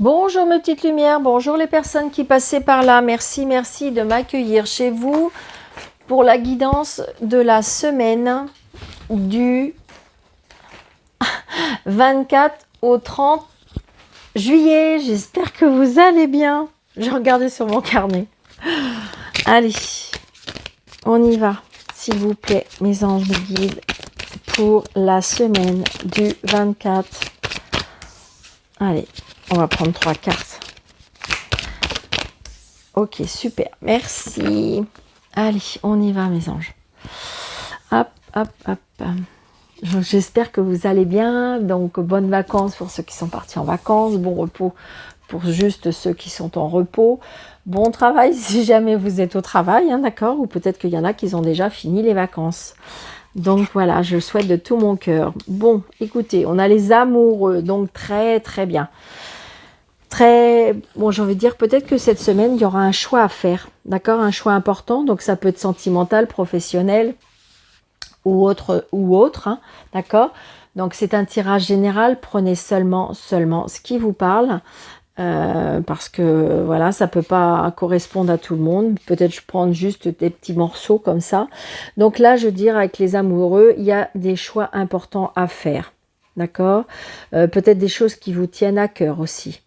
Bonjour mes petites lumières, bonjour les personnes qui passaient par là. Merci, merci de m'accueillir chez vous pour la guidance de la semaine du 24 au 30 juillet. J'espère que vous allez bien. Je regardais sur mon carnet. Allez, on y va. S'il vous plaît, mes anges me guident pour la semaine du 24. Allez, on va prendre 3 cartes. Ok, super. Merci. Allez, on y va, mes anges. Hop, hop, hop. J'espère que vous allez bien. Donc, bonnes vacances pour ceux qui sont partis en vacances. Bon repos pour juste ceux qui sont en repos. Bon travail si jamais vous êtes au travail, hein, d'accord? Ou peut-être qu'il y en a qui ont déjà fini les vacances. Donc, voilà, je souhaite de tout mon cœur. Bon, écoutez, on a les amoureux. Donc, très, très bien. Bon, j'ai envie de dire, peut-être que cette semaine, il y aura un choix à faire, d'accord? Un choix important, donc ça peut être sentimental, professionnel ou autre, hein, d'accord? Donc c'est un tirage général, prenez seulement ce qui vous parle, parce que voilà, ça peut pas correspondre à tout le monde. Peut-être je prends juste des petits morceaux comme ça. Donc là, je veux dire, avec les amoureux, il y a des choix importants à faire, d'accord? Peut-être des choses qui vous tiennent à cœur aussi.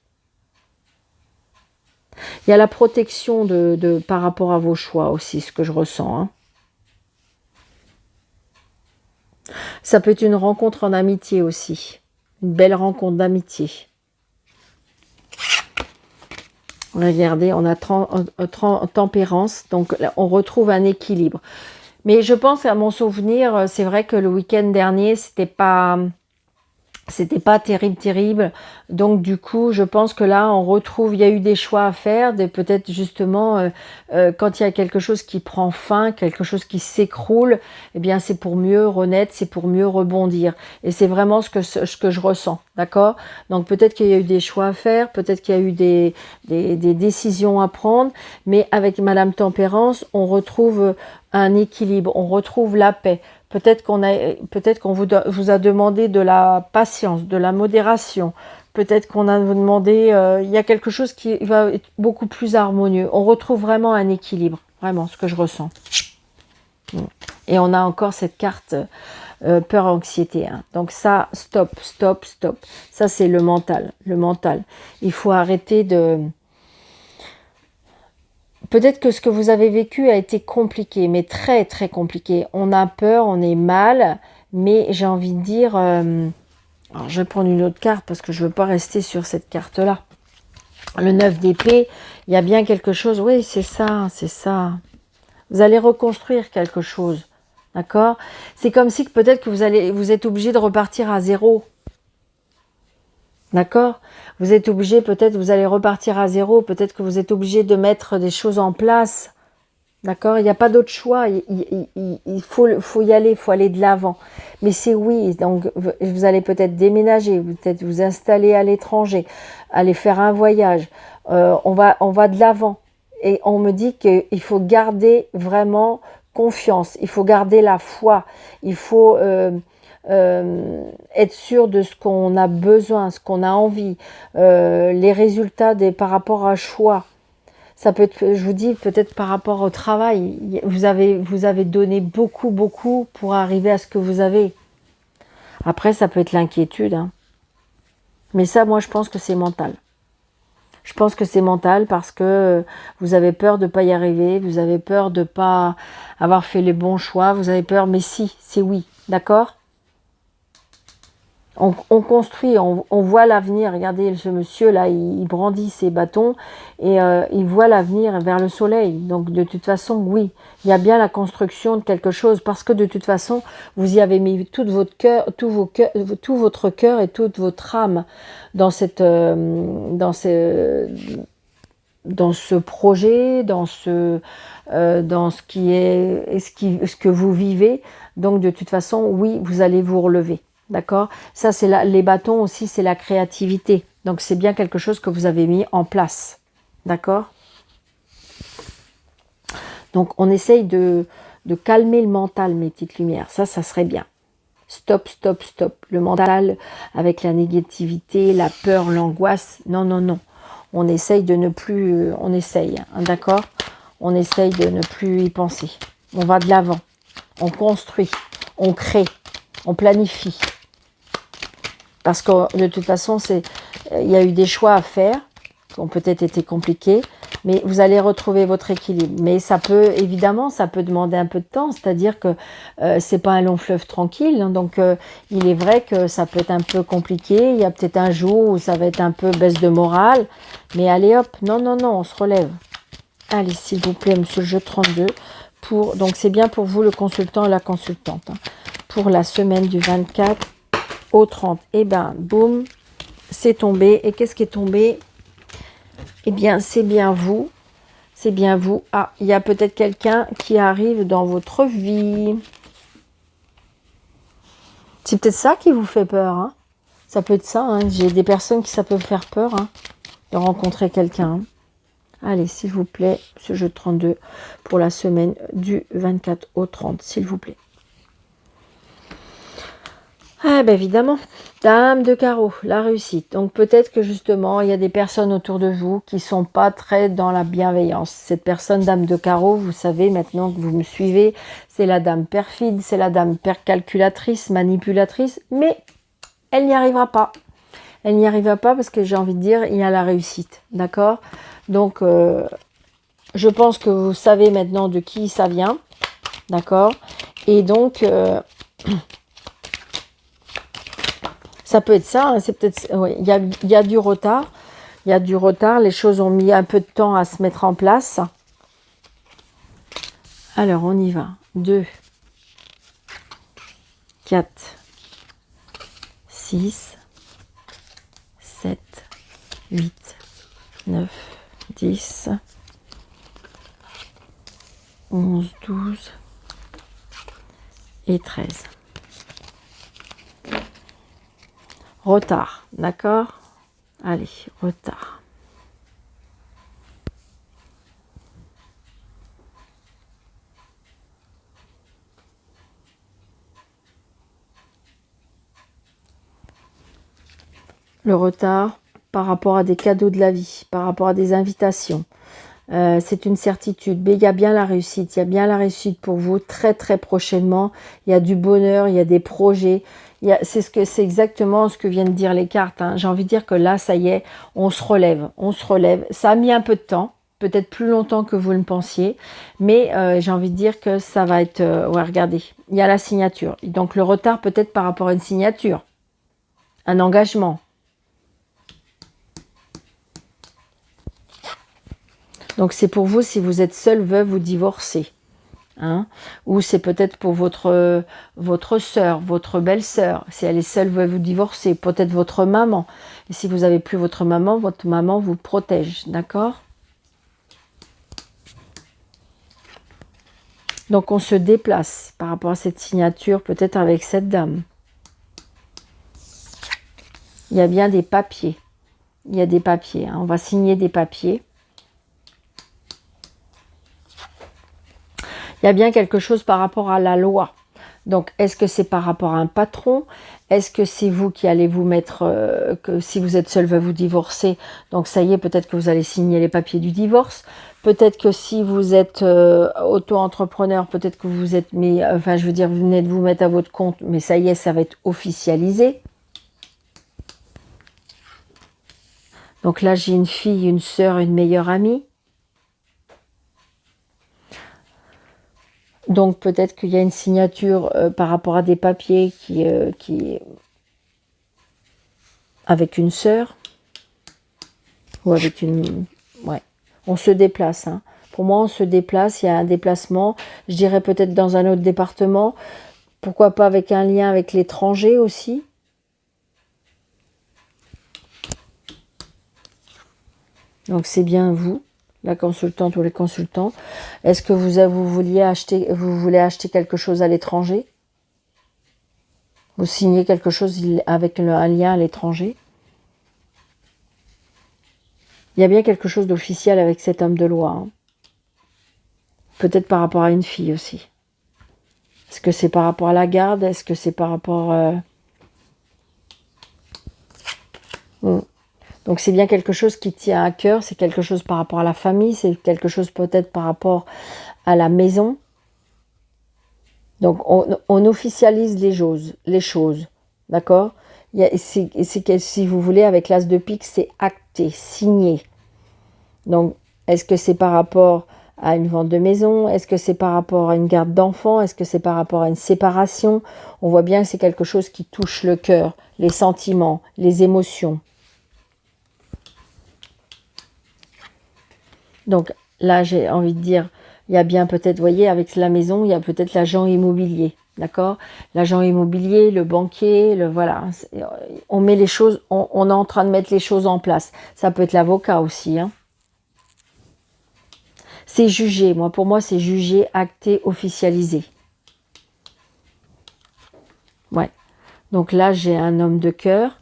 Il y a la protection par rapport à vos choix aussi, ce que je ressens. Hein. Ça peut être une rencontre en amitié aussi. Une belle rencontre d'amitié. Regardez, on a tempérance, donc là, on retrouve un équilibre. Mais je pense, à mon souvenir, c'est vrai que le week-end dernier, c'était pas terrible. Donc du coup, je pense que là, on retrouve, il y a eu des choix à faire, peut-être justement, quand il y a quelque chose qui prend fin, quelque chose qui s'écroule, eh bien c'est pour mieux renaître, c'est pour mieux rebondir. Et c'est vraiment ce que je ressens, d'accord? Donc peut-être qu'il y a eu des choix à faire, peut-être qu'il y a eu des décisions à prendre, mais avec Madame Tempérance, on retrouve un équilibre, on retrouve la paix. Peut-être qu'on vous a demandé de la patience, de la modération. Peut-être qu'on a demandé, il y a quelque chose qui va être beaucoup plus harmonieux. On retrouve vraiment un équilibre, vraiment ce que je ressens. Et on a encore cette carte peur, anxiété. Hein. Donc ça, stop, stop, stop. Ça c'est le mental, le mental. Il faut arrêter de... Peut-être que ce que vous avez vécu a été compliqué, mais très très compliqué. On a peur, on est mal, mais j'ai envie de dire... alors je vais prendre une autre carte parce que je ne veux pas rester sur cette carte-là. Le 9 d'épée, il y a bien quelque chose. Oui, c'est ça, c'est ça. Vous allez reconstruire quelque chose, d'accord? C'est comme si peut-être que vous êtes obligé de repartir à zéro. D'accord? Vous êtes obligé, peut-être vous allez repartir à zéro, peut-être que vous êtes obligé de mettre des choses en place. D'accord? Il n'y a pas d'autre choix. Il faut y aller, il faut aller de l'avant. Mais c'est oui, donc vous allez peut-être déménager, peut-être vous installer à l'étranger, aller faire un voyage. On va de l'avant. Et on me dit qu'il faut garder vraiment confiance, il faut garder la foi, il faut être sûr de ce qu'on a besoin, ce qu'on a envie, les résultats par rapport à choix. Ça peut être, je vous dis, peut-être par rapport au travail. Vous avez donné beaucoup, beaucoup pour arriver à ce que vous avez. Après, ça peut être l'inquiétude. Hein. Mais ça, moi, je pense que c'est mental. Je pense que c'est mental parce que vous avez peur de ne pas y arriver. Vous avez peur de ne pas avoir fait les bons choix. Vous avez peur, mais si, c'est oui. D'accord ? On construit, on voit l'avenir. Regardez, ce monsieur-là, il brandit ses bâtons et il voit l'avenir vers le soleil. Donc, de toute façon, oui, il y a bien la construction de quelque chose parce que de toute façon, vous y avez mis tout votre cœur et toute votre âme dans dans ce projet, dans ce que vous vivez. Donc, de toute façon, oui, vous allez vous relever. D'accord? Ça, les bâtons aussi, c'est la créativité. Donc, c'est bien quelque chose que vous avez mis en place. D'accord? Donc, on essaye de calmer le mental, mes petites lumières. Ça serait bien. Stop, stop, stop. Le mental avec la négativité, la peur, l'angoisse. Non, non, non. On essaye de ne plus... On essaye, hein, d'accord? On essaye de ne plus y penser. On va de l'avant. On construit. On crée. On planifie. Parce que de toute façon, il y a eu des choix à faire qui ont peut-être été compliqués, mais vous allez retrouver votre équilibre. Mais ça peut, évidemment, ça peut demander un peu de temps, c'est-à-dire que c'est pas un long fleuve tranquille, hein, donc il est vrai que ça peut être un peu compliqué, il y a peut-être un jour où ça va être un peu baisse de morale, mais allez hop, non, non, non, on se relève. Allez, s'il vous plaît, monsieur le jeu 32, donc c'est bien pour vous, le consultant et la consultante, hein, pour la semaine du 24 au 30, et ben, boum, c'est tombé, et qu'est-ce qui est tombé? Eh bien, c'est bien vous. C'est bien vous. Ah, il y a peut-être quelqu'un qui arrive dans votre vie. C'est peut-être ça qui vous fait peur. Hein. Ça peut être ça. Hein. J'ai des personnes qui ça peut faire peur hein, de rencontrer quelqu'un. Hein. Allez, s'il vous plaît, ce jeu de 32 pour la semaine du 24 au 30, s'il vous plaît. Ah ben évidemment, Dame de carreau, la réussite. Donc peut-être que justement, il y a des personnes autour de vous qui sont pas très dans la bienveillance. Cette personne, Dame de carreau, vous savez maintenant que vous me suivez, c'est la dame perfide, c'est la dame calculatrice, manipulatrice, mais elle n'y arrivera pas. Elle n'y arrivera pas parce que j'ai envie de dire, il y a la réussite, d'accord? Donc, je pense que vous savez maintenant de qui ça vient, d'accord? Et donc... ça peut être ça, hein, c'est peut-être, ouais, il y a du retard, il y a du retard, les choses ont mis un peu de temps à se mettre en place. Alors, on y va. 2, 4, 6, 7, 8, 9, 10, 11, 12 et 13. Retard, d'accord? Allez, retard. Le retard par rapport à des cadeaux de la vie, par rapport à des invitations. C'est une certitude, mais il y a bien la réussite. Il y a bien la réussite pour vous très très prochainement. Il y a du bonheur, il y a des projets. C'est exactement ce que viennent de dire les cartes. Hein. J'ai envie de dire que là, ça y est, on se relève, on se relève. Ça a mis un peu de temps, peut-être plus longtemps que vous ne pensiez, mais j'ai envie de dire que ça va être... ouais, regardez, il y a la signature. Donc le retard peut-être par rapport à une signature, un engagement. Donc c'est pour vous si vous êtes seul, veuve ou divorcé. Hein, ou c'est peut-être pour votre sœur, votre belle-sœur, si elle est seule, veuve ou divorcée, peut-être votre maman. Et si vous n'avez plus votre maman vous protège, d'accord? Donc on se déplace par rapport à cette signature, peut-être avec cette dame. Il y a bien des papiers. Il y a des papiers, hein, on va signer des papiers. Il y a bien quelque chose par rapport à la loi. Donc, est-ce que c'est par rapport à un patron? Est-ce que c'est vous qui allez vous mettre, que si vous êtes seul, va vous divorcer? Donc, ça y est, peut-être que vous allez signer les papiers du divorce. Peut-être que si vous êtes auto-entrepreneur, peut-être que vous êtes mis, enfin, je veux dire, vous venez de vous mettre à votre compte, mais ça y est, ça va être officialisé. Donc là, j'ai une fille, une sœur, une meilleure amie. Donc peut-être qu'il y a une signature par rapport à des papiers qui avec une sœur ou avec une... Ouais, on se déplace. Hein. Pour moi, on se déplace, il y a un déplacement. Je dirais peut-être dans un autre département. Pourquoi pas avec un lien avec l'étranger aussi. Donc c'est bien vous, la consultante ou les consultants. Est-ce que vous voulez acheter quelque chose à l'étranger? Vous signez quelque chose avec un lien à l'étranger? Il y a bien quelque chose d'officiel avec cet homme de loi. Hein. Peut-être par rapport à une fille aussi. Est-ce que c'est par rapport à la garde? Est-ce que c'est par rapport... Donc c'est bien quelque chose qui tient à cœur, c'est quelque chose par rapport à la famille, c'est quelque chose peut-être par rapport à la maison. Donc on officialise les choses, d'accord? Si vous voulez, avec l'as de pique, c'est acté, signé. Donc est-ce que c'est par rapport à une vente de maison? Est-ce que c'est par rapport à une garde d'enfants? Est-ce que c'est par rapport à une séparation? On voit bien que c'est quelque chose qui touche le cœur, les sentiments, les émotions. Donc là, j'ai envie de dire, il y a bien peut-être, vous voyez, avec la maison, il y a peut-être l'agent immobilier, d'accord? L'agent immobilier, le banquier, voilà. On met les choses, on est en train de mettre les choses en place. Ça peut être l'avocat aussi, hein. C'est jugé, pour moi, c'est jugé, acté, officialisé. Ouais. Donc là, j'ai un homme de cœur,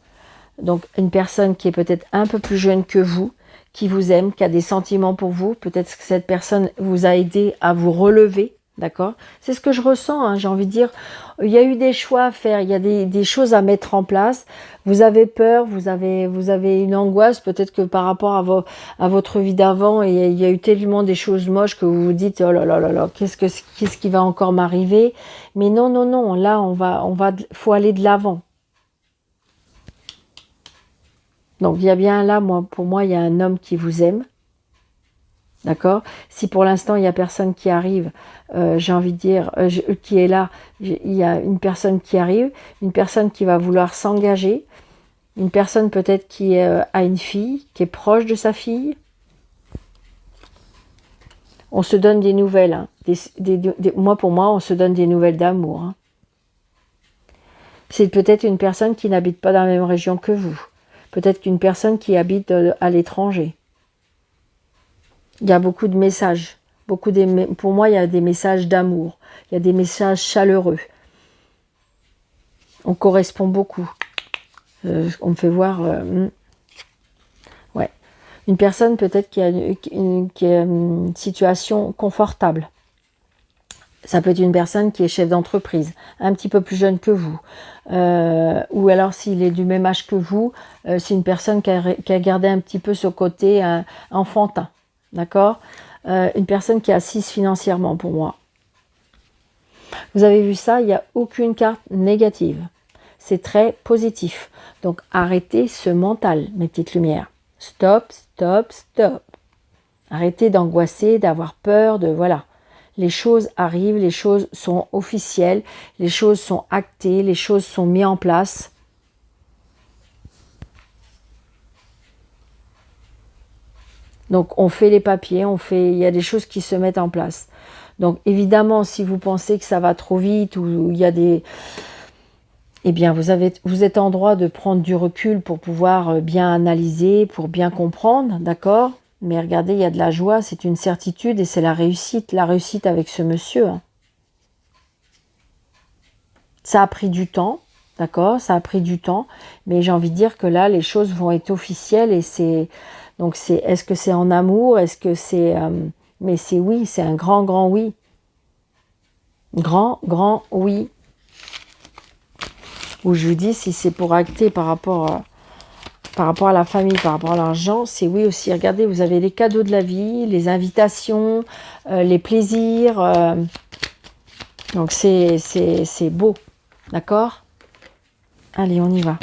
donc une personne qui est peut-être un peu plus jeune que vous, qui vous aime, qui a des sentiments pour vous. Peut-être que cette personne vous a aidé à vous relever, d'accord? C'est ce que je ressens, hein, j'ai envie de dire. Il y a eu des choix à faire, il y a des choses à mettre en place. Vous avez peur, vous avez une angoisse, peut-être que par rapport à votre vie d'avant, il y a eu tellement des choses moches que vous vous dites, oh là là là là, qu'est-ce qui va encore m'arriver? Mais non, non, non, là, faut aller de l'avant. Donc, il y a bien là, pour moi, il y a un homme qui vous aime. D'accord? Si pour l'instant, il n'y a personne qui arrive, j'ai envie de dire, qui est là, il y a une personne qui arrive, une personne qui va vouloir s'engager, une personne peut-être qui a une fille, qui est proche de sa fille. On se donne des nouvelles. Hein, pour moi, on se donne des nouvelles d'amour. Hein. C'est peut-être une personne qui n'habite pas dans la même région que vous. Peut-être qu'une personne qui habite à l'étranger. Il y a beaucoup de messages. Pour moi, il y a des messages d'amour. Il y a des messages chaleureux. On correspond beaucoup. On me fait voir... ouais. Une personne peut-être qui a une situation confortable. Ça peut être une personne qui est chef d'entreprise, un petit peu plus jeune que vous. Ou alors s'il est du même âge que vous, c'est une personne qui a gardé un petit peu ce côté enfantin. D'accord? Une personne qui est assise financièrement pour moi. Vous avez vu ça, il n'y a aucune carte négative. C'est très positif. Donc arrêtez ce mental, mes petites lumières. Stop, stop, stop. Arrêtez d'angoisser, d'avoir peur, voilà. Les choses arrivent, les choses sont officielles, les choses sont actées, les choses sont mises en place. Donc on fait les papiers, il y a des choses qui se mettent en place. Donc évidemment, si vous pensez que ça va trop vite ou il y a des... Eh bien, vous êtes en droit de prendre du recul pour pouvoir bien analyser, pour bien comprendre, d'accord ? Mais regardez, il y a de la joie, c'est une certitude et c'est la réussite avec ce monsieur. Hein. Ça a pris du temps, d'accord ? Ça a pris du temps, mais j'ai envie de dire que là, les choses vont être officielles et c'est... Donc, est-ce que c'est en amour? Est-ce que c'est... mais c'est oui, c'est un grand, grand oui. Grand, grand oui. Où je vous dis, si c'est pour acter par rapport à la famille, par rapport à l'argent, c'est oui aussi. Regardez, vous avez les cadeaux de la vie, les invitations, les plaisirs. Donc, c'est beau. D'accord? Allez, on y va.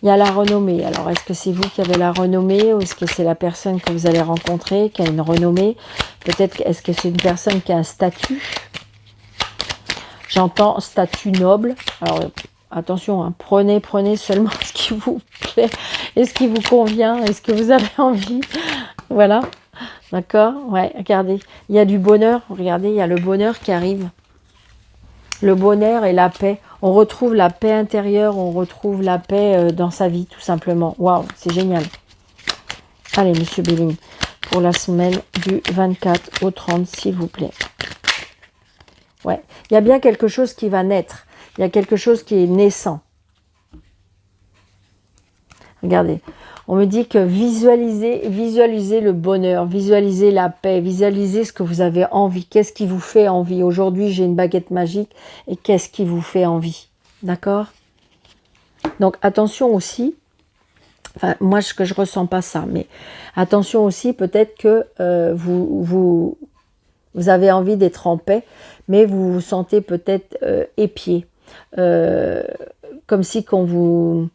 Il y a la renommée. Alors, est-ce que c'est vous qui avez la renommée ou est-ce que c'est la personne que vous allez rencontrer qui a une renommée? Peut-être, est-ce que c'est une personne qui a un statut? J'entends statut noble. Alors, attention, hein, prenez seulement ce qui vous plaît et ce qui vous convient et ce que vous avez envie. Voilà. D'accord? Ouais, regardez. Il y a du bonheur. Regardez, il y a le bonheur qui arrive. Le bonheur et la paix. On retrouve la paix intérieure, on retrouve la paix dans sa vie, tout simplement. Waouh, c'est génial. Allez, Monsieur Béling, pour la semaine du 24 au 30, s'il vous plaît. Ouais, il y a bien quelque chose qui va naître. Il y a quelque chose qui est naissant. Regardez, on me dit que visualisez le bonheur, visualisez la paix, visualisez ce que vous avez envie. Qu'est-ce qui vous fait envie? Aujourd'hui, j'ai une baguette magique et qu'est-ce qui vous fait envie? D'accord? Donc, attention aussi, enfin, moi, que je ressens pas ça, mais attention aussi, peut-être que vous avez envie d'être en paix, mais vous vous sentez peut-être épié, comme si qu'on vous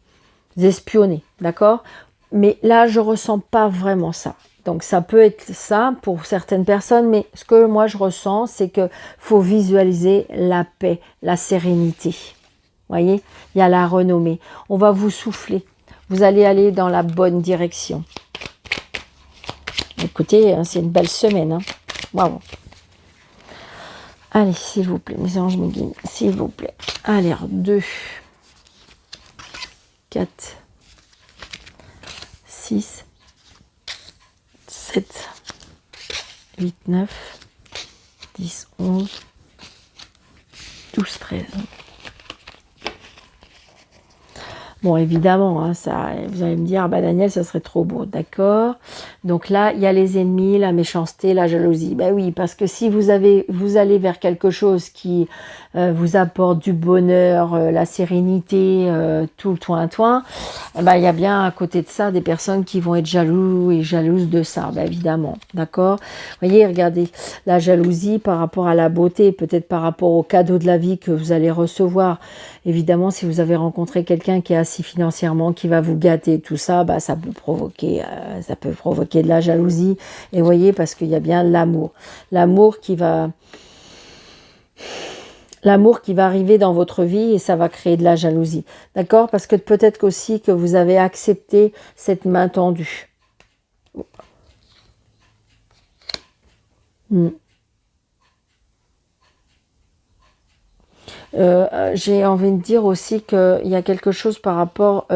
espionnait, d'accord? Mais là, je ressens pas vraiment ça. Donc, ça peut être ça pour certaines personnes, mais ce que moi, je ressens, c'est que faut visualiser la paix, la sérénité. Vous voyez? Il y a la renommée. On va vous souffler. Vous allez aller dans la bonne direction. Écoutez, c'est une belle semaine. Hein. Waouh! Allez, s'il vous plaît, mes anges, mes guides, s'il vous plaît. Allez, 2, 4, 6, 7, 8, 9, 10, 11, 12, 13. Bon, évidemment, hein, ça, vous allez me dire, ah bah Daniel, ça serait trop beau, d'accord. Donc là, il y a les ennemis, la méchanceté, la jalousie. Ben oui, parce que si vous allez vers quelque chose qui vous apporte du bonheur, la sérénité, tout le toin-toin, ben, il y a bien à côté de ça des personnes qui vont être jaloux et jalouses de ça, ben évidemment, d'accord. Vous voyez, regardez, la jalousie par rapport à la beauté, peut-être par rapport au cadeau de la vie que vous allez recevoir. Évidemment, si vous avez rencontré quelqu'un qui est assis financièrement, qui va vous gâter, tout ça, bah, ça peut provoquer de la jalousie. Et vous voyez, parce qu'il y a bien l'amour. L'amour qui va arriver dans votre vie et ça va créer de la jalousie. D'accord? Parce que peut-être aussi que vous avez accepté cette main tendue. J'ai envie de dire aussi qu'il y a quelque chose par rapport,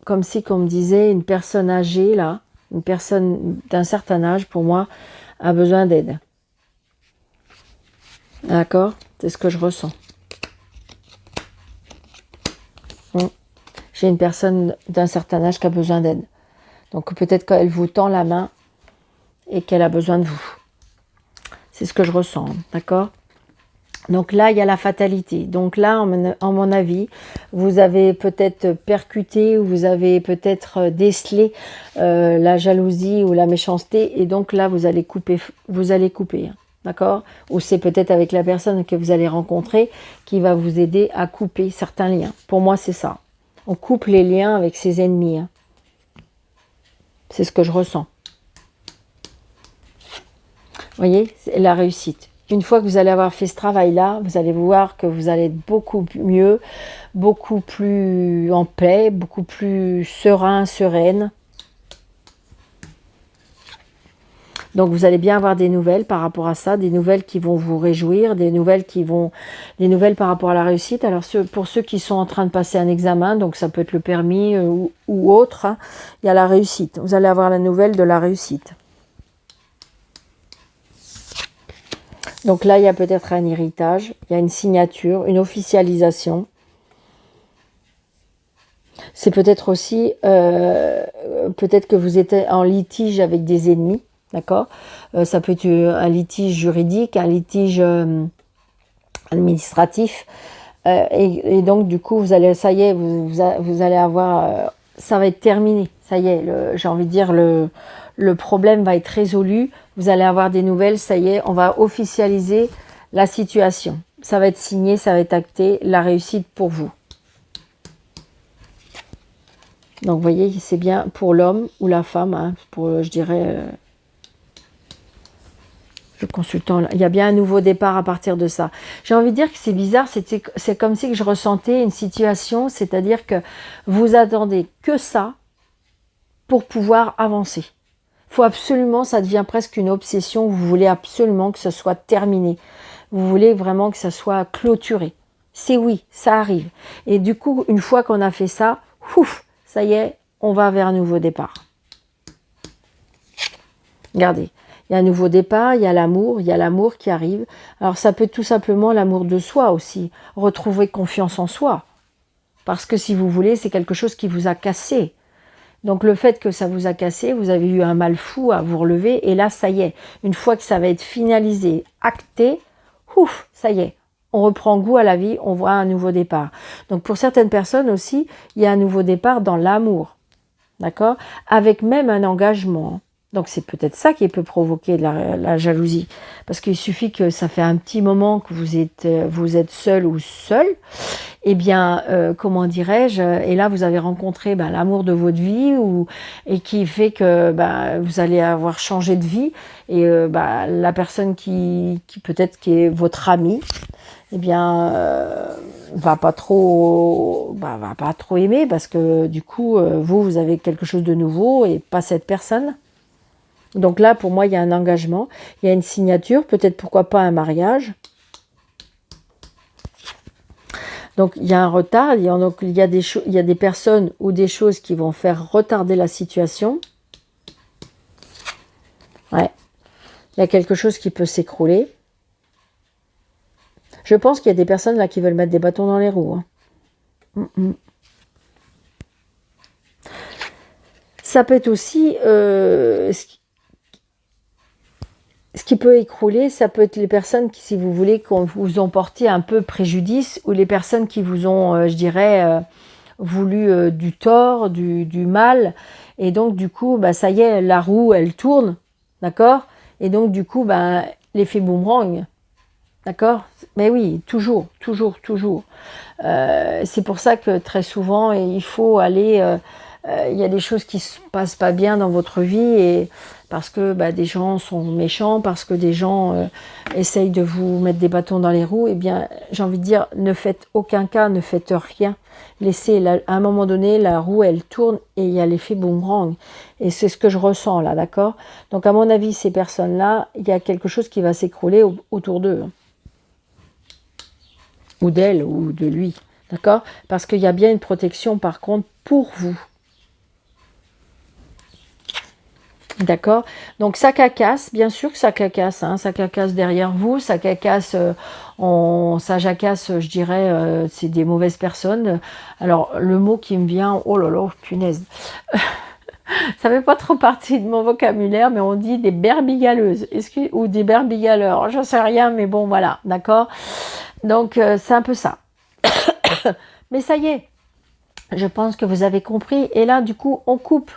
comme si qu'on me disait, une personne âgée, là, une personne d'un certain âge, pour moi, a besoin d'aide. D'accord? C'est ce que je ressens. J'ai une personne d'un certain âge qui a besoin d'aide. Donc peut-être qu'elle vous tend la main et qu'elle a besoin de vous. C'est ce que je ressens, d'accord? Donc là, il y a la fatalité. Donc là, en mon avis, vous avez peut-être percuté ou vous avez peut-être décelé la jalousie ou la méchanceté. Et donc là, vous allez couper. Hein, d'accord? Ou c'est peut-être avec la personne que vous allez rencontrer qui va vous aider à couper certains liens. Pour moi, c'est ça. On coupe les liens avec ses ennemis. Hein. C'est ce que je ressens. Vous voyez, c'est la réussite. Une fois que vous allez avoir fait ce travail-là, vous allez voir que vous allez être beaucoup mieux, beaucoup plus en paix, beaucoup plus serein, sereine. Donc vous allez bien avoir des nouvelles par rapport à ça, des nouvelles qui vont vous réjouir, des nouvelles par rapport à la réussite. Alors pour ceux qui sont en train de passer un examen, donc ça peut être le permis ou autre, hein, il y a la réussite. Vous allez avoir la nouvelle de la réussite. Donc là, il y a peut-être un héritage, il y a une signature, une officialisation. C'est peut-être aussi, peut-être que vous êtes en litige avec des ennemis, d'accord? Ça peut être un litige juridique, un litige administratif. Et donc, du coup, vous allez, ça y est, vous allez avoir, ça va être terminé. Ça y est, j'ai envie de dire, le problème va être résolu. Vous allez avoir des nouvelles, ça y est, on va officialiser la situation. Ça va être signé, ça va être acté, la réussite pour vous. Donc, vous voyez, c'est bien pour l'homme ou la femme, hein, pour, je dirais, le consultant. Il y a bien un nouveau départ à partir de ça. J'ai envie de dire que c'est bizarre, c'est comme si je ressentais une situation, c'est-à-dire que vous attendez que ça pour pouvoir avancer. Il faut absolument, ça devient presque une obsession, vous voulez absolument que ce soit terminé. Vous voulez vraiment que ça soit clôturé. C'est oui, ça arrive. Et du coup, une fois qu'on a fait ça, ouf, ça y est, on va vers un nouveau départ. Regardez, il y a un nouveau départ, il y a l'amour qui arrive. Alors ça peut être tout simplement l'amour de soi aussi, retrouver confiance en soi. Parce que si vous voulez, c'est quelque chose qui vous a cassé. Donc le fait que ça vous a cassé, vous avez eu un mal fou à vous relever, et là, ça y est, une fois que ça va être finalisé, acté, ouf, ça y est, on reprend goût à la vie, on voit un nouveau départ. Donc pour certaines personnes aussi, il y a un nouveau départ dans l'amour, d'accord? Avec même un engagement. Donc c'est peut-être ça qui peut provoquer de la jalousie. Parce qu'il suffit que ça fait un petit moment que vous êtes seul ou seul, eh bien, comment dirais-je, et là vous avez rencontré l'amour de votre vie, et qui fait que vous allez avoir changé de vie, et la personne qui peut-être qui est votre amie, eh bien, va pas trop aimer, parce que du coup, vous avez quelque chose de nouveau et pas cette personne. Donc là, pour moi, il y a un engagement, il y a une signature, peut-être pourquoi pas un mariage. Donc il y a un retard, il y a des personnes ou des choses qui vont faire retarder la situation. Ouais, il y a quelque chose qui peut s'écrouler. Je pense qu'il y a des personnes là qui veulent mettre des bâtons dans les roues. Hein. Ça peut être aussi ce qui peut écrouler, ça peut être les personnes qui, si vous voulez, qu'on vous ont porté un peu préjudice, ou les personnes qui vous ont, je dirais, voulu du tort, du mal, et donc du coup, ça y est, la roue, elle tourne, d'accord? Et donc du coup, l'effet boomerang, d'accord? Mais oui, toujours, toujours, toujours. C'est pour ça que très souvent, il faut aller... il y a des choses qui se passent pas bien dans votre vie, et parce que des gens sont méchants, parce que des gens essayent de vous mettre des bâtons dans les roues, eh bien, j'ai envie de dire, ne faites aucun cas, ne faites rien. Laissez, à un moment donné, la roue, elle tourne, et il y a l'effet boomerang. Et c'est ce que je ressens là, d'accord? Donc, à mon avis, ces personnes-là, il y a quelque chose qui va s'écrouler autour d'eux. Ou d'elle, ou de lui, d'accord? Parce qu'il y a bien une protection, par contre, pour vous. D'accord? Donc ça cacasse, bien sûr que ça cacasse, hein, ça cacasse derrière vous, ça cacasse, ça jacasse, je dirais, c'est des mauvaises personnes. Alors le mot qui me vient, oh là là, punaise, ça fait pas trop partie de mon vocabulaire, mais on dit des berbigaleuses, ou des berbigaleurs, j'en sais rien, mais bon voilà, d'accord? Donc c'est un peu ça. Mais ça y est, je pense que vous avez compris. Et là, du coup, on coupe.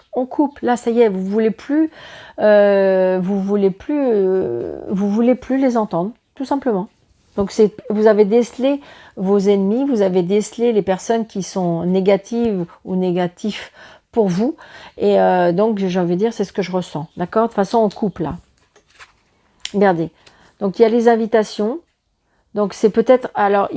Là, ça y est, vous voulez plus les entendre, tout simplement. Donc, vous avez décelé vos ennemis, vous avez décelé les personnes qui sont négatives ou négatifs pour vous. Et donc, j'ai envie de dire, c'est ce que je ressens. D'accord? De toute façon, on coupe là. Regardez. Donc, il y a les invitations. Donc c'est peut-être, alors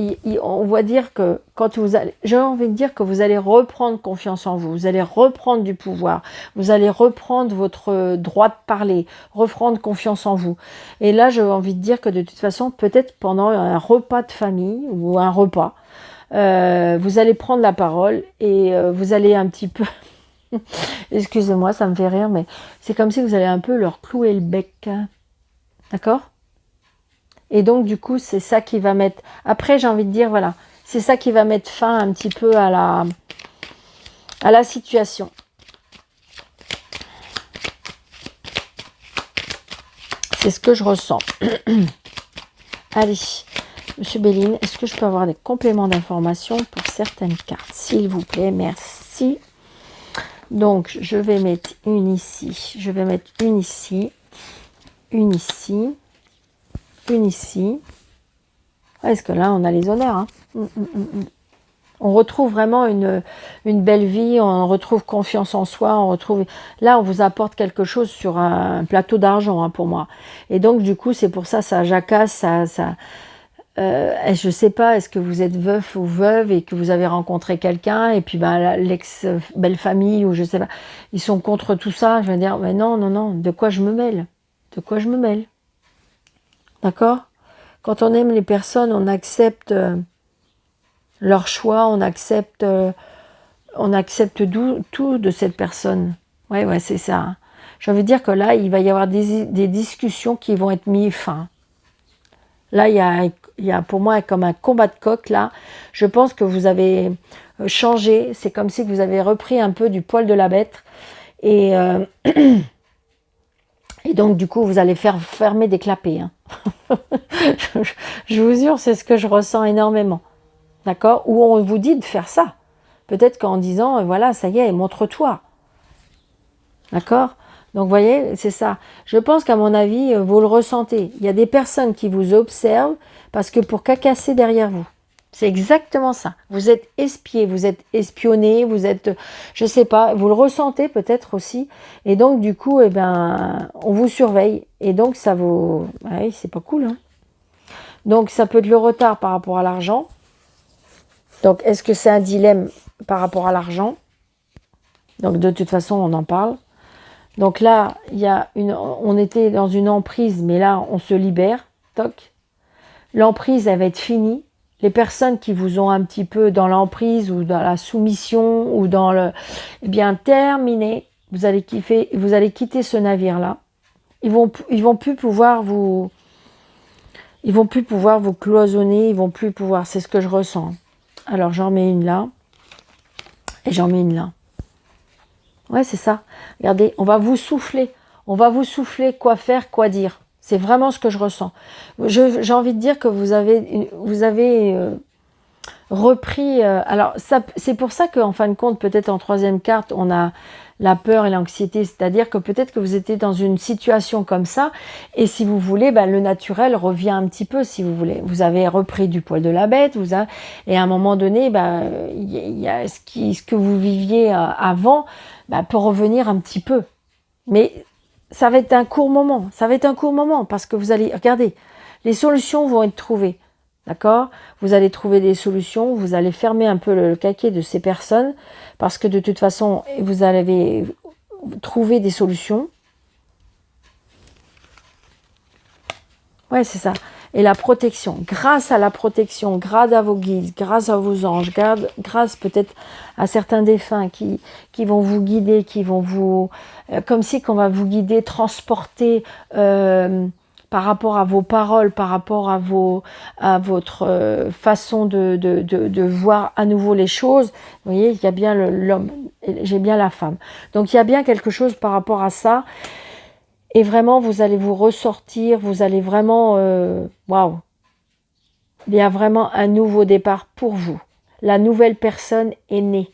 on va dire que quand j'ai envie de dire que vous allez reprendre confiance en vous, vous allez reprendre du pouvoir, vous allez reprendre votre droit de parler, reprendre confiance en vous. Et là, j'ai envie de dire que de toute façon, peut-être pendant un repas de famille ou un repas, vous allez prendre la parole, et vous allez un petit peu, excusez-moi, ça me fait rire, mais c'est comme si vous allez un peu leur clouer le bec, d'accord? Et donc, du coup, c'est ça qui va mettre... Après, j'ai envie de dire, voilà, c'est ça qui va mettre fin un petit peu à la situation. C'est ce que je ressens. Allez, Monsieur Béline, est-ce que je peux avoir des compléments d'information pour certaines cartes? S'il vous plaît, merci. Donc, je vais mettre une ici. Je vais mettre une ici. Une ici. Une ici. Est-ce que là, on a les honneurs, hein. On retrouve vraiment une belle vie, on retrouve confiance en soi, on retrouve... Là, on vous apporte quelque chose sur un plateau d'argent, hein, pour moi. Et donc, du coup, c'est pour ça, ça jacasse, je sais pas, est-ce que vous êtes veuf ou veuve et que vous avez rencontré quelqu'un, et puis l'ex-belle-famille, ou je sais pas, ils sont contre tout ça. Je vais dire, mais non, non, non, de quoi je me mêle? De quoi je me mêle? D'accord? Quand on aime les personnes, on accepte leur choix, on accepte tout de cette personne. Ouais, c'est ça. Hein. J'ai envie de dire que là, il va y avoir des discussions qui vont être mises fin. Là, il y a pour moi comme un combat de coq, là. Je pense que vous avez changer. C'est comme si vous avez repris un peu du poil de la bête. Et, et donc, du coup, vous allez faire fermer des clapets. Hein. Je vous jure, c'est ce que je ressens énormément. D'accord? Ou on vous dit de faire ça. Peut-être qu'en disant, voilà, ça y est, montre-toi. D'accord? Donc, vous voyez, c'est ça. Je pense qu'à mon avis, vous le ressentez. Il y a des personnes qui vous observent parce que pour cacasser derrière vous. C'est exactement ça. Vous êtes espié, vous êtes espionné, vous êtes, je sais pas, vous le ressentez peut-être aussi. Et donc, du coup, eh ben, on vous surveille. Et donc, ça vous... Oui, c'est pas cool. Hein. Donc, ça peut être le retard par rapport à l'argent. Donc, est-ce que c'est un dilemme par rapport à l'argent? Donc, de toute façon, on en parle. Donc là, on était dans une emprise, mais là, on se libère. Toc. L'emprise, elle va être finie. Les personnes qui vous ont un petit peu dans l'emprise ou dans la soumission ou dans le... Eh bien, terminé. Vous allez quitter ce navire-là. Ils vont plus pouvoir vous... Ils vont plus pouvoir vous cloisonner. Ils vont plus pouvoir... C'est ce que je ressens. Alors, j'en mets une là. Et j'en mets une là. Ouais, c'est ça. Regardez, on va vous souffler. On va vous souffler quoi faire, quoi dire. C'est vraiment ce que je ressens. J'ai envie de dire que vous avez repris... alors, c'est pour ça qu'en fin de compte, peut-être en troisième carte, on a la peur et l'anxiété. C'est-à-dire que peut-être que vous étiez dans une situation comme ça. Et si vous voulez, ben, le naturel revient un petit peu, si vous voulez. Vous avez repris du poil de la bête. Et à un moment donné, ben, y a ce que vous viviez avant ben, peut revenir un petit peu. Mais ça va être un court moment. Ça va être un court moment parce que vous allez... Regardez, les solutions vont être trouvées. D'accord? Vous allez trouver des solutions, vous allez fermer un peu le caquet de ces personnes parce que de toute façon, vous allez trouver des solutions. Ouais, c'est ça. Et la protection, grâce à la protection, grâce à vos guides, grâce à vos anges, grâce peut-être à certains défunts qui vont vous guider, qui vont vous... comme si qu'on va vous guider, transporter... par rapport à vos paroles, par rapport à votre façon de voir à nouveau les choses. Vous voyez, il y a bien l'homme, j'ai bien la femme. Donc, il y a bien quelque chose par rapport à ça. Et vraiment, vous allez vous ressortir, vous allez vraiment... Waouh! Il y a vraiment un nouveau départ pour vous. La nouvelle personne est née.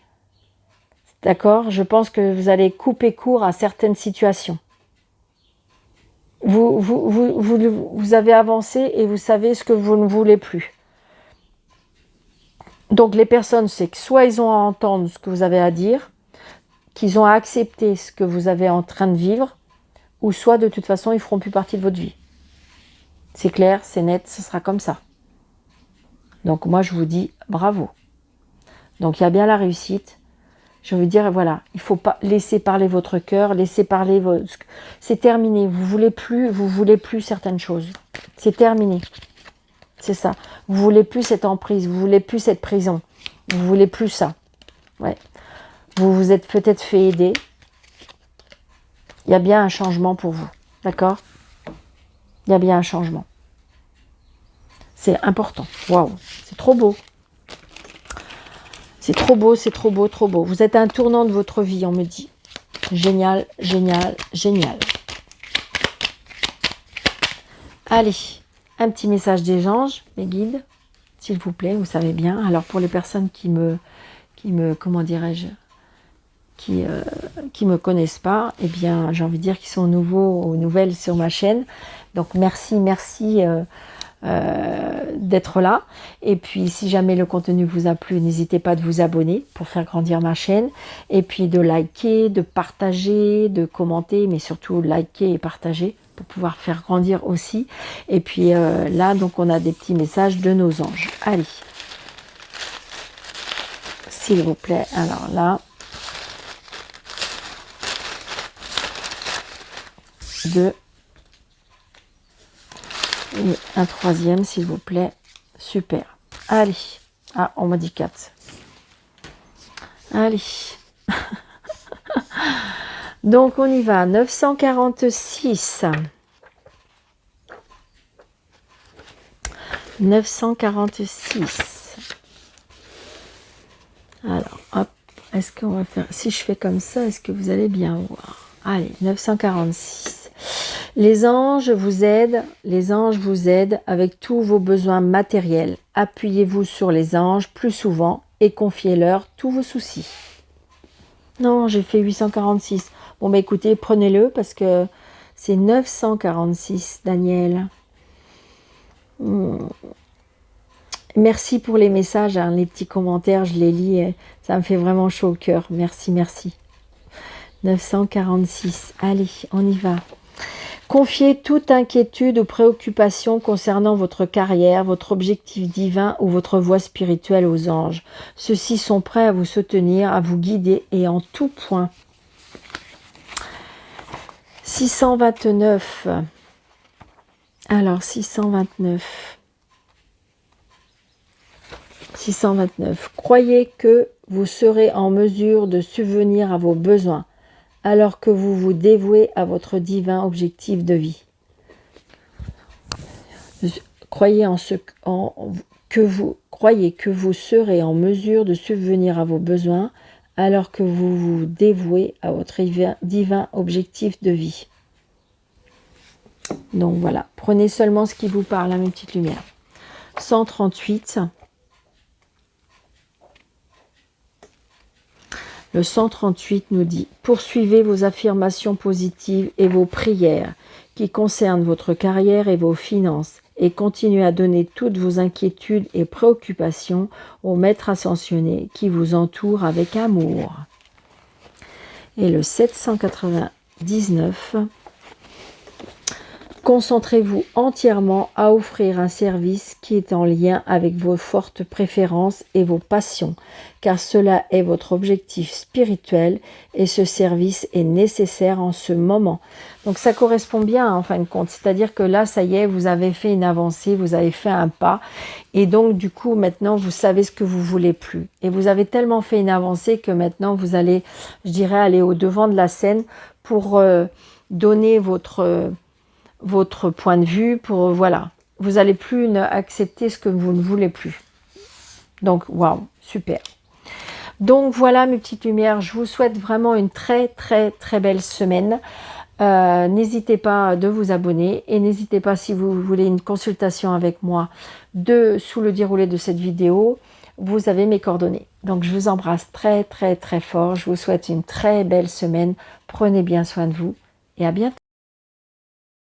D'accord? Je pense que vous allez couper court à certaines situations. Vous avez avancé et vous savez ce que vous ne voulez plus. Donc les personnes, c'est que soit ils ont à entendre ce que vous avez à dire, qu'ils ont à accepter ce que vous avez en train de vivre, ou soit de toute façon, ils ne feront plus partie de votre vie. C'est clair, c'est net, ce sera comme ça. Donc moi, je vous dis bravo. Donc il y a bien la réussite. Je veux dire, voilà, il ne faut pas laisser parler votre cœur, laisser parler votre... C'est terminé, vous voulez plus certaines choses. C'est terminé. C'est ça. Vous voulez plus cette emprise, vous voulez plus cette prison. Vous voulez plus ça. Ouais. Vous vous êtes peut-être fait aider. Il y a bien un changement pour vous. D'accord? Il y a bien un changement. C'est important. Waouh, c'est trop beau. C'est trop beau, c'est trop beau, trop beau. Vous êtes à un tournant de votre vie, on me dit. Génial, génial, génial. Allez, un petit message des anges, mes guides, s'il vous plaît, vous savez bien. Alors pour les personnes qui me comment dirais-je, qui me connaissent pas, eh bien j'ai envie de dire qu'ils sont nouveaux ou nouvelles sur ma chaîne. Donc merci d'être là. Et puis si jamais le contenu vous a plu, n'hésitez pas de vous abonner pour faire grandir ma chaîne. Et puis de liker, de partager, de commenter, mais surtout liker et partager pour pouvoir faire grandir aussi. Et puis là, donc on a des petits messages de nos anges. Allez, s'il vous plaît. Alors là, 2 et un troisième, s'il vous plaît. Super. Allez. Ah, on m'a dit 4. Allez. Donc, on y va. 946. 946. Alors. est-ce qu'on va faire, si je fais comme ça, est-ce que vous allez bien voir? Allez, 946. Les anges vous aident avec tous vos besoins matériels. Appuyez-vous sur les anges plus souvent et confiez-leur tous vos soucis. Non, j'ai fait 846. Bon, bah écoutez, prenez-le parce que c'est 946, Daniel. Merci pour les messages, hein, les petits commentaires, je les lis. Ça me fait vraiment chaud au cœur. Merci, merci. 946. Allez, on y va. Confiez toute inquiétude ou préoccupation concernant votre carrière, votre objectif divin ou votre voie spirituelle aux anges. Ceux-ci sont prêts à vous soutenir, à vous guider et en tout point. 629. Alors, 629. 629. Croyez que vous serez en mesure de subvenir à vos besoins alors que vous vous dévouez à votre divin objectif de vie. Croyez que vous serez en mesure de subvenir à vos besoins alors que vous vous dévouez à votre divin objectif de vie. Donc voilà, prenez seulement ce qui vous parle, à mes petites lumières. 138. Le 138 nous dit « Poursuivez vos affirmations positives et vos prières qui concernent votre carrière et vos finances et continuez à donner toutes vos inquiétudes et préoccupations au Maître ascensionné qui vous entoure avec amour. » Et le 799 « Concentrez-vous entièrement à offrir un service qui est en lien avec vos fortes préférences et vos passions, car cela est votre objectif spirituel et ce service est nécessaire en ce moment. » Donc ça correspond bien en fin de compte, c'est-à-dire que là, ça y est, vous avez fait une avancée, vous avez fait un pas, et donc du coup, maintenant, vous savez ce que vous voulez plus. Et vous avez tellement fait une avancée que maintenant, vous allez, je dirais, aller au devant de la scène pour donner votre point de vue, pour voilà, vous allez plus accepter ce que vous ne voulez plus. Donc waouh, super. Donc voilà mes petites lumières, je vous souhaite vraiment une très très très belle semaine. N'hésitez pas de vous abonner et n'hésitez pas, si vous voulez une consultation avec moi sous le déroulé de cette vidéo, vous avez mes coordonnées. Donc je vous embrasse très très très fort, je vous souhaite une très belle semaine, prenez bien soin de vous et à bientôt.